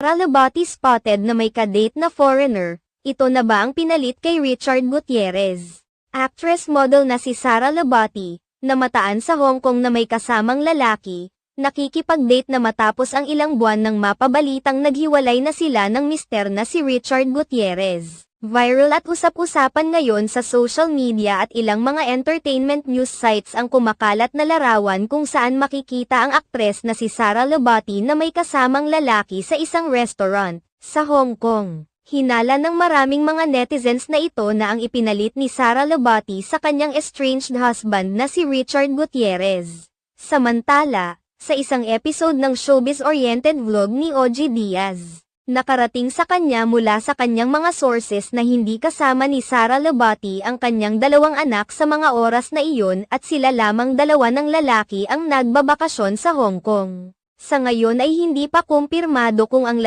Sara Labati spotted na may kadate na foreigner, ito na ba ang pinalit kay Richard Gutierrez? Actress model na si Sara Labati, namataan sa Hong Kong na may kasamang lalaki, nakikipag-date na matapos ang ilang buwan nang mapabalitang naghiwalay na sila ng mister na si Richard Gutierrez. Viral at usap-usapan ngayon sa social media at ilang mga entertainment news sites ang kumakalat na larawan kung saan makikita ang aktres na si Sara Labati na may kasamang lalaki sa isang restaurant sa Hong Kong. Hinala ng maraming mga netizens na ito na ang ipinalit ni Sara Labati sa kanyang estranged husband na si Richard Gutierrez. Samantala, sa isang episode ng showbiz-oriented vlog ni OG Diaz, nakarating sa kanya mula sa kanyang mga sources na hindi kasama ni Sara Labati ang kanyang dalawang anak sa mga oras na iyon at sila lamang dalawa ng lalaki ang nagbabakasyon sa Hong Kong. Sa ngayon ay hindi pa kumpirmado kung ang lalaki